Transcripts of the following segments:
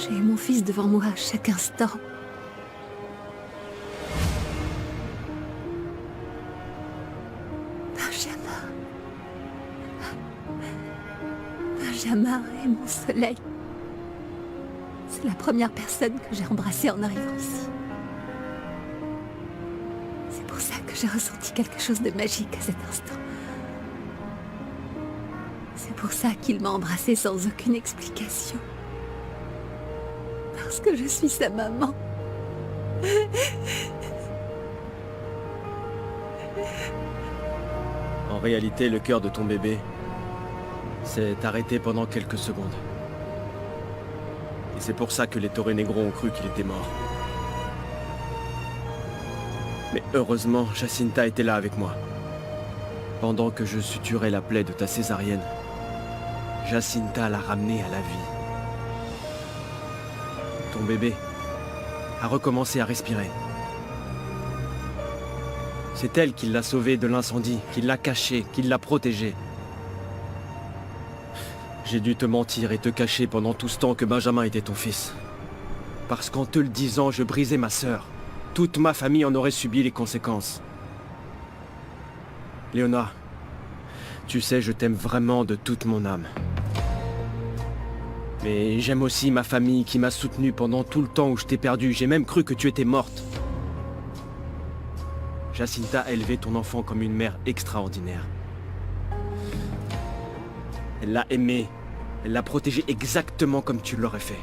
J'ai mon fils devant moi à chaque instant. Benjamin. Benjamin est mon soleil. C'est la première personne que j'ai embrassée en arrivant ici. C'est pour ça que j'ai ressenti quelque chose de magique à cet instant. C'est pour ça qu'il m'a embrassée sans aucune explication. Parce que je suis sa maman. En réalité, le cœur de ton bébé s'est arrêté pendant quelques secondes. Et c'est pour ça que les Torre Negro ont cru qu'il était mort. Mais heureusement, Jacinta était là avec moi. Pendant que je suturais la plaie de ta césarienne, Jacinta l'a ramené à la vie. Ton bébé a recommencé à respirer. C'est elle qui l'a sauvé de l'incendie, qui l'a caché, qui l'a protégé. J'ai dû te mentir et te cacher pendant tout ce temps que Benjamin était ton fils. Parce qu'en te le disant, je brisais ma sœur. Toute ma famille en aurait subi les conséquences. Léona, tu sais, je t'aime vraiment de toute mon âme. Mais j'aime aussi ma famille qui m'a soutenu pendant tout le temps où je t'ai perdu. J'ai même cru que tu étais morte. Jacinta a élevé ton enfant comme une mère extraordinaire. Elle l'a aimé. Elle l'a protégé exactement comme tu l'aurais fait.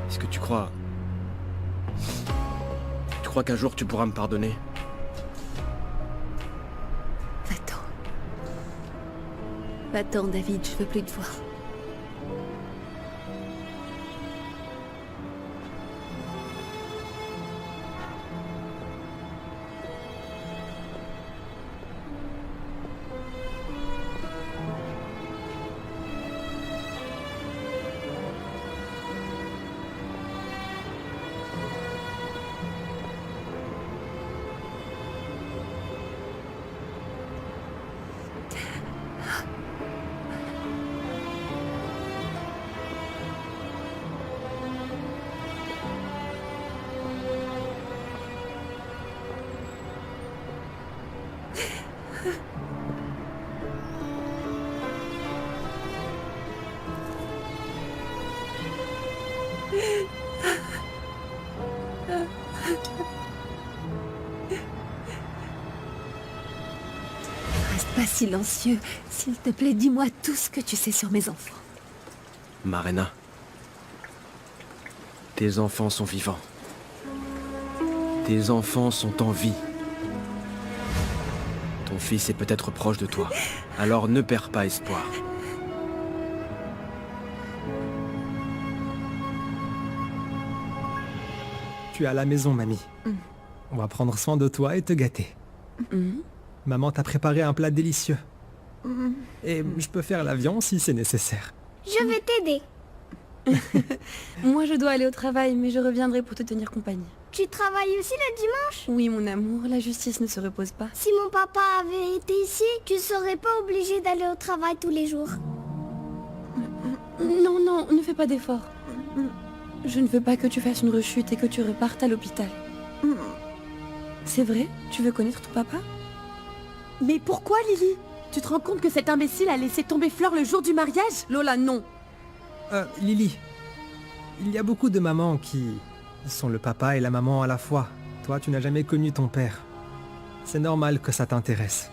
Est-ce que tu crois... Tu crois qu'un jour tu pourras me pardonner ? Va-t'en. Va-t'en, David, je veux plus te voir. Reste pas silencieux. S'il te plaît, dis-moi tout ce que tu sais sur mes enfants. Marena, tes enfants sont vivants. Tes enfants sont en vie. Ton fils est peut-être proche de toi. Alors ne perds pas espoir. Tu es à la maison, mamie. On va prendre soin de toi et te gâter. Maman t'a préparé un plat délicieux. Et je peux faire l'avion si c'est nécessaire. Je vais t'aider. Moi, je dois aller au travail, mais je reviendrai pour te tenir compagnie. Tu travailles aussi le dimanche? Oui, mon amour, la justice ne se repose pas. Si mon papa avait été ici, tu serais pas obligé d'aller au travail tous les jours. Non, non, ne fais pas d'efforts. Je ne veux pas que tu fasses une rechute et que tu repartes à l'hôpital. C'est vrai? Tu veux connaître ton papa? Mais pourquoi, Lily? Tu te rends compte que cet imbécile a laissé tomber Fleur le jour du mariage? Lola, non. Lily, il y a beaucoup de mamans qui sont le papa et la maman à la fois. Toi, tu n'as jamais connu ton père. C'est normal que ça t'intéresse.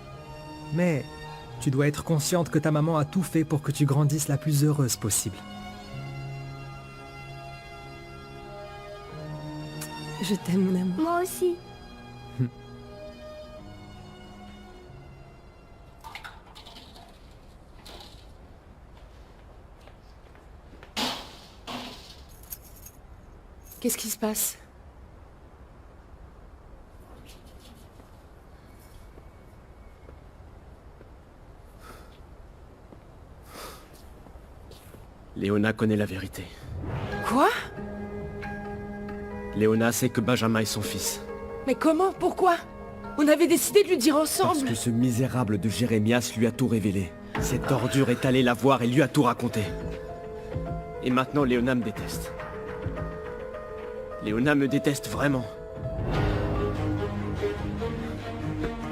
Mais tu dois être consciente que ta maman a tout fait pour que tu grandisses la plus heureuse possible. Je t'aime, mon amour. Moi aussi. Qu'est-ce qui se passe? Léona connaît la vérité. Quoi? Léona sait que Benjamin est son fils. Mais comment? Pourquoi? On avait décidé de lui dire Parce ensemble. que ce misérable de Jérémias lui a tout révélé. Cette ordure est allée la voir et lui a tout raconté. Et maintenant, Léona me déteste. Léona me déteste vraiment.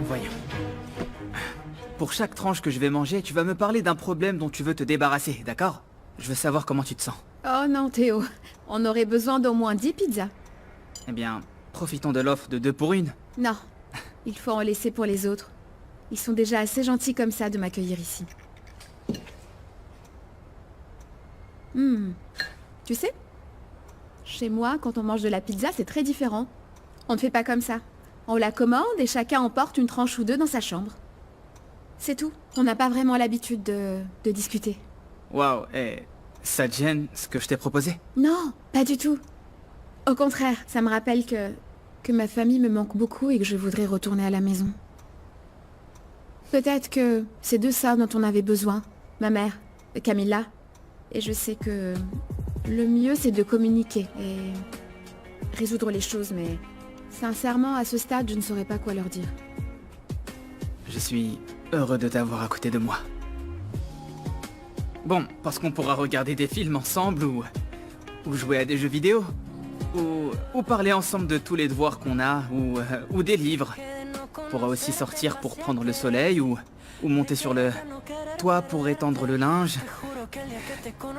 Voyons. Pour chaque tranche que je vais manger, tu vas me parler d'un problème dont tu veux te débarrasser, d'accord? Je veux savoir comment tu te sens. Oh non, Théo. On aurait besoin d'au moins 10 pizzas. Eh bien, profitons de l'offre de 2 pour 1. Non. Il faut en laisser pour les autres. Ils sont déjà assez gentils comme ça de m'accueillir ici. Tu sais, chez moi, quand on mange de la pizza, c'est très différent. On ne fait pas comme ça. On la commande et chacun emporte une tranche ou 2 dans sa chambre. C'est tout. On n'a pas vraiment l'habitude de discuter. Waouh, et ça te gêne ce que je t'ai proposé? Non, pas du tout. Au contraire, ça me rappelle que ma famille me manque beaucoup et que je voudrais retourner à la maison. Peut-être que c'est de ça dont on avait besoin, ma mère, Camilla. Et je sais que le mieux c'est de communiquer et résoudre les choses, mais sincèrement, à ce stade, je ne saurais pas quoi leur dire. Je suis heureux de t'avoir à côté de moi. Bon, parce qu'on pourra regarder des films ensemble ou jouer à des jeux vidéo. Ou parler ensemble de tous les devoirs qu'on a, ou des livres. On pourra aussi sortir pour prendre le soleil, ou monter sur le toit pour étendre le linge.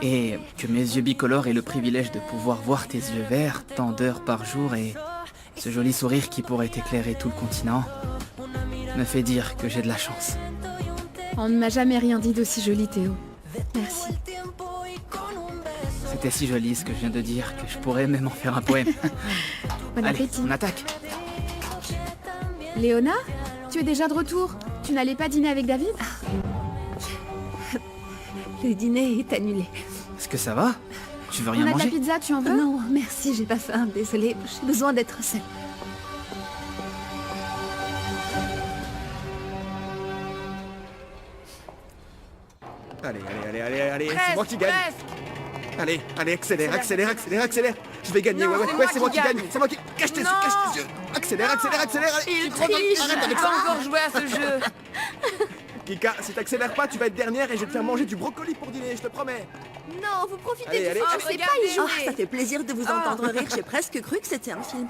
Et que mes yeux bicolores aient le privilège de pouvoir voir tes yeux verts tant d'heures par jour et ce joli sourire qui pourrait éclairer tout le continent me fait dire que j'ai de la chance. On ne m'a jamais rien dit d'aussi joli, Théo. Merci. C'était si joli ce que je viens de dire que je pourrais même en faire un poème. Bon Allez, appétit. on attaque. Léona, tu es déjà de retour. Tu n'allais pas dîner avec David? Le dîner est annulé. Est-ce que ça va? Tu veux On rien a de la manger? pizza, tu en veux? Non, merci, j'ai pas faim, désolée. J'ai besoin d'être seule. Allez, c'est moi qui gagne. Allez, accélère. Je vais gagner, Non, ouais, c'est c'est moi moi qui qui gagne. gagne. C'est moi qui... Cache tes yeux. Accélère, allez. Il triche. Arrête avec Il ça. va encore jouer à ce jeu. Kika, si t'accélères pas, tu vas être dernière et je vais te faire manger du brocoli pour dîner, je te promets. Non, vous profitez Allez, du allez, fait allez. que je sais pas Regardez. y jouer. Ça fait plaisir de vous entendre rire. J'ai presque cru que c'était un film.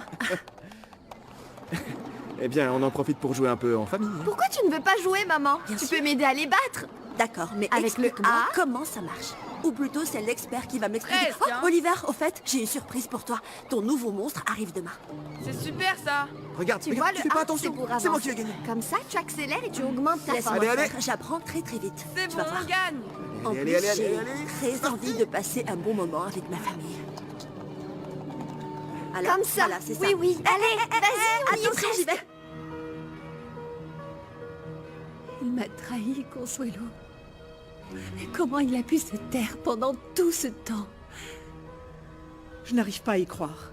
Eh bien, on en profite pour jouer un peu en famille. Pourquoi tu ne veux pas jouer, maman? Bien Tu sûr. peux m'aider à les battre. D'accord, mais Avec le explique-moi A. comment ça marche. Ou plutôt, c'est l'expert qui va m'expliquer. Presque, Oh, hein. Oliver, au fait, j'ai une surprise pour toi. Ton nouveau monstre arrive demain. C'est super ça. Regarde, Tu vois, le fais pas A, attention. c'est pour C'est moi avancer. qui vais gagner. Comme ça, tu accélères et tu augmentes ta Laisse-moi force. Allez. faire, j'apprends très vite. C'est Tu bon, vas voir. on gagne. En Allez, plus, allez, j'ai allez. très envie de passer un bon moment avec ma famille. Alors, Comme ça. voilà, c'est ça. Oui. Allez, vas-y, on y est Attention, j'y vais. presque. Il m'a trahi, Consuelo. Mais comment il a pu se taire pendant tout ce temps? Je n'arrive pas à y croire.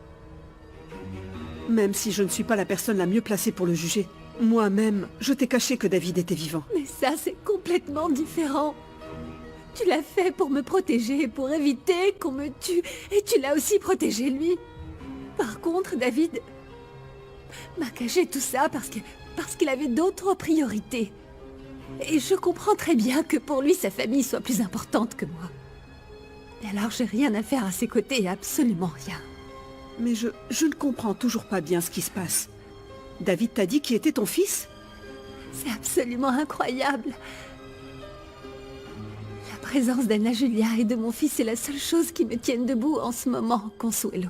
Même si je ne suis pas la personne la mieux placée pour le juger, moi-même, je t'ai caché que David était vivant. Mais ça, c'est complètement différent. Tu l'as fait pour me protéger, pour éviter qu'on me tue. Et tu l'as aussi protégé, lui. Par contre, David m'a caché tout ça parce qu'il avait d'autres priorités. Et je comprends très bien que pour lui, sa famille soit plus importante que moi. Et alors, j'ai rien à faire à ses côtés, absolument rien. Mais je ne comprends toujours pas bien ce qui se passe. David t'a dit qui était ton fils? C'est absolument incroyable. La présence d'Anna Julia et de mon fils est la seule chose qui me tienne debout en ce moment, Consuelo.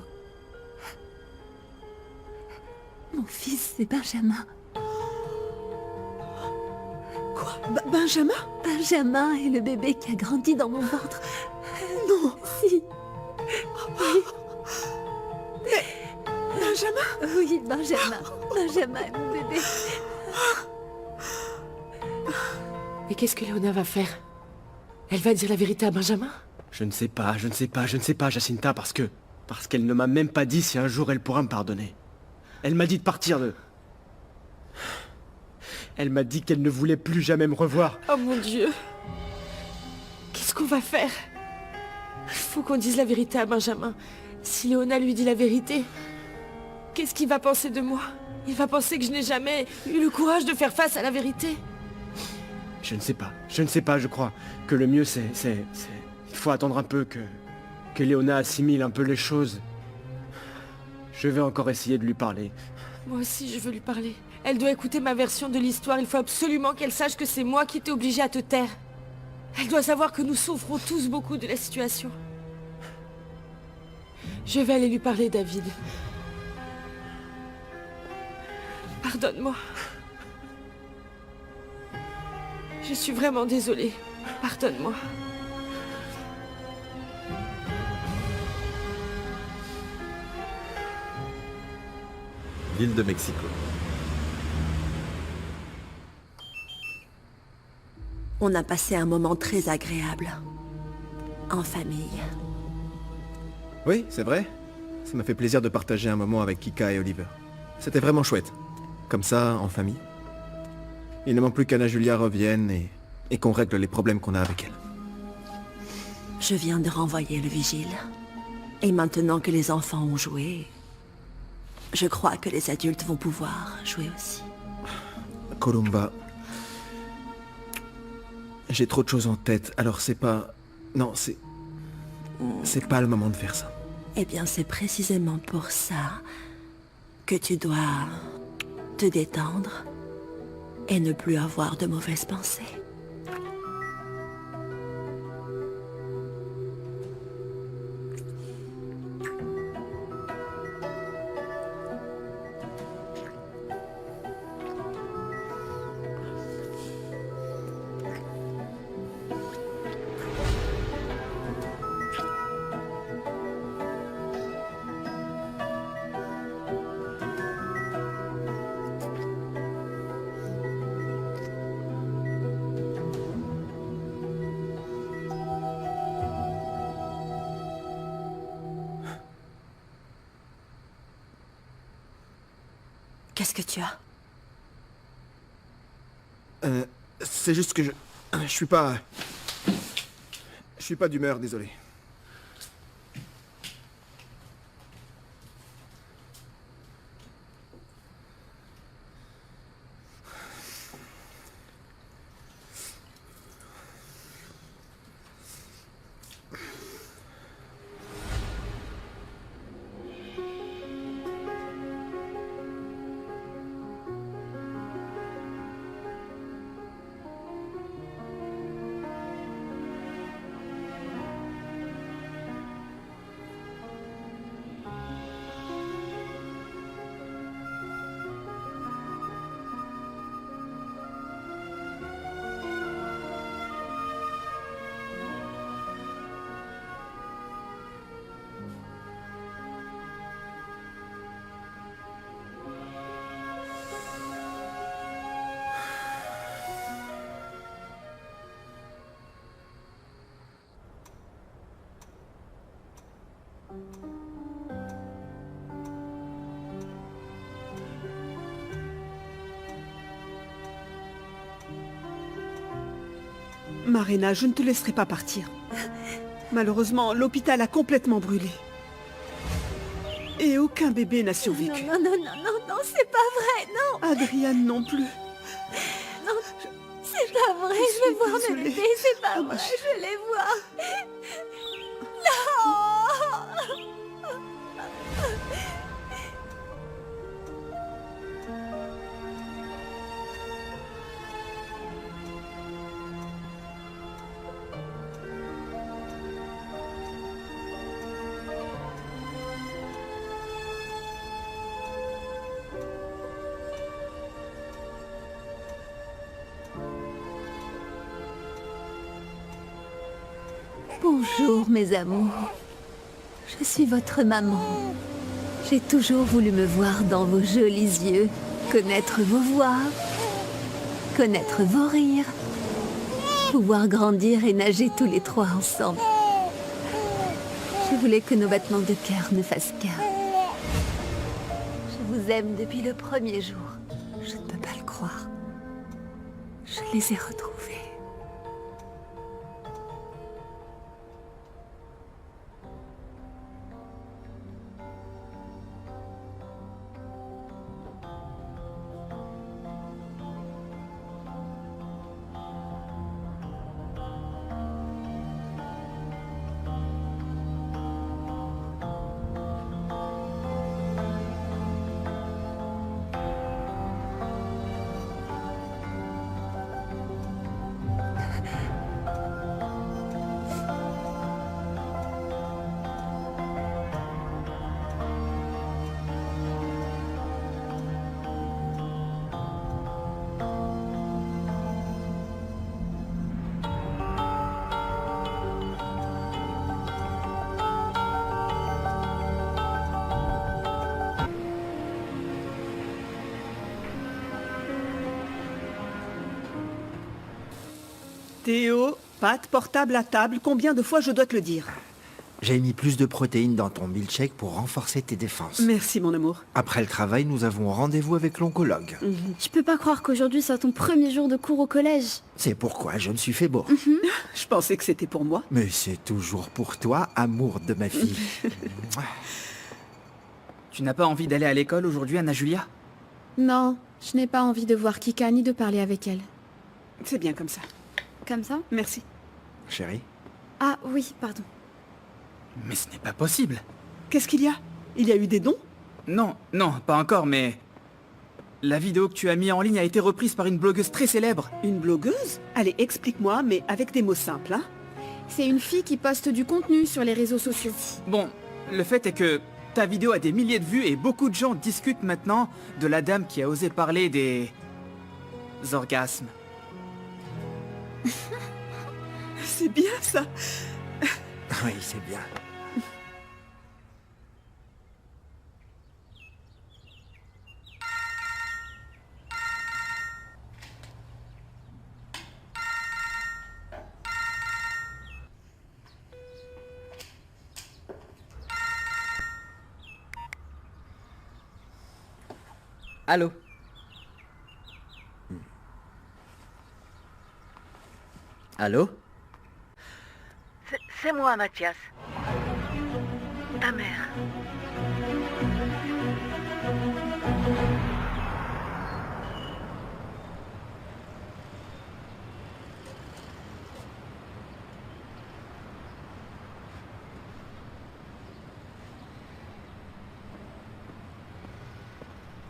Mon fils, c'est Benjamin. Quoi? Benjamin? Benjamin est le bébé qui a grandi dans mon ventre. Non! Si. Benjamin? Oui, Benjamin. Benjamin est mon bébé. Mais qu'est-ce que Léona va faire? Elle va dire la vérité à Benjamin? Je ne sais pas, Jacinta, parce qu'elle ne m'a même pas dit si un jour elle pourra me pardonner. Elle m'a dit de partir de... Elle m'a dit qu'elle ne voulait plus jamais me revoir. Oh mon Dieu! Qu'est-ce qu'on va faire? Il faut qu'on dise la vérité à Benjamin. Si Léona lui dit la vérité, qu'est-ce qu'il va penser de moi? Il va penser que je n'ai jamais eu le courage de faire face à la vérité. Je ne sais pas. Je ne sais pas, je crois que le mieux c'est... Il faut attendre un peu que Léona assimile un peu les choses. Je vais encore essayer de lui parler. Moi aussi, je veux lui parler. Elle doit écouter ma version de l'histoire. Il faut absolument qu'elle sache que c'est moi qui t'ai obligé à te taire. Elle doit savoir que nous souffrons tous beaucoup de la situation. Je vais aller lui parler, David. Pardonne-moi. Je suis vraiment désolée. Pardonne-moi. Ville de Mexico. On a passé un moment très agréable. En famille. Oui, c'est vrai. Ça m'a fait plaisir de partager un moment avec Kika et Oliver. C'était vraiment chouette. Comme ça, en famille. Il ne manque plus qu'Anna Julia revienne et qu'on règle les problèmes qu'on a avec elle. Je viens de renvoyer le vigile. Et maintenant que les enfants ont joué, je crois que les adultes vont pouvoir jouer aussi. Columba... J'ai trop de choses en tête, alors c'est pas... Non, c'est... C'est pas le moment de faire ça. Eh bien, c'est précisément pour ça que tu dois te détendre et ne plus avoir de mauvaises pensées. Qu'est-ce que tu as? C'est juste que je suis pas... Je suis pas d'humeur, désolé. Marina, je ne te laisserai pas partir. Malheureusement, l'hôpital a complètement brûlé. Et aucun bébé n'a survécu. Non, non, non, non, non, c'est pas vrai, non. Adriane non plus. Non, c'est pas vrai, je vais voir mes bébés, c'est pas vrai, je les vois. Non. Bonjour mes amours, je suis votre maman. J'ai toujours voulu me voir dans vos jolis yeux, connaître vos voix, connaître vos rires, pouvoir grandir et nager tous les trois ensemble. Je voulais que nos battements de cœur ne fassent qu'un. Je vous aime depuis le premier jour, je ne peux pas le croire. Je les ai retrouvés. Théo, pâte portable à table, combien de fois je dois te le dire? J'ai mis plus de protéines dans ton milkshake pour renforcer tes défenses. Merci mon amour. Après le travail, nous avons rendez-vous avec l'oncologue. Je peux pas croire qu'aujourd'hui soit ton premier jour de cours au collège. C'est pourquoi je me suis fait beau. Je pensais que c'était pour moi. Mais c'est toujours pour toi, amour de ma fille. Tu n'as pas envie d'aller à l'école aujourd'hui, Anna Julia? Non, je n'ai pas envie de voir Kika ni de parler avec elle. C'est bien comme ça. Comme ça? Merci. Chérie? Ah oui, pardon. Mais ce n'est pas possible. Qu'est-ce qu'il y a? Il y a eu des dons? Non, non, pas encore, mais... La vidéo que tu as mis en ligne a été reprise par une blogueuse très célèbre. Une blogueuse? Allez, explique-moi, mais avec des mots simples, hein? C'est une fille qui poste du contenu sur les réseaux sociaux. Bon, le fait est que ta vidéo a des milliers de vues et beaucoup de gens discutent maintenant de la dame qui a osé parler des... orgasmes. C'est bien ça. Oui, c'est bien. Allô? Allô? C'est moi, Mathias. Ta mère.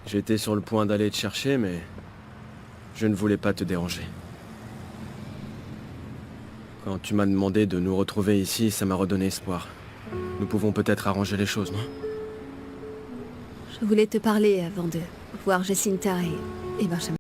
J'étais sur le point d'aller te chercher, mais je ne voulais pas te déranger. Quand tu m'as demandé de nous retrouver ici, ça m'a redonné espoir. Nous pouvons peut-être arranger les choses, non? Je voulais te parler avant de voir Jacinta et Benjamin.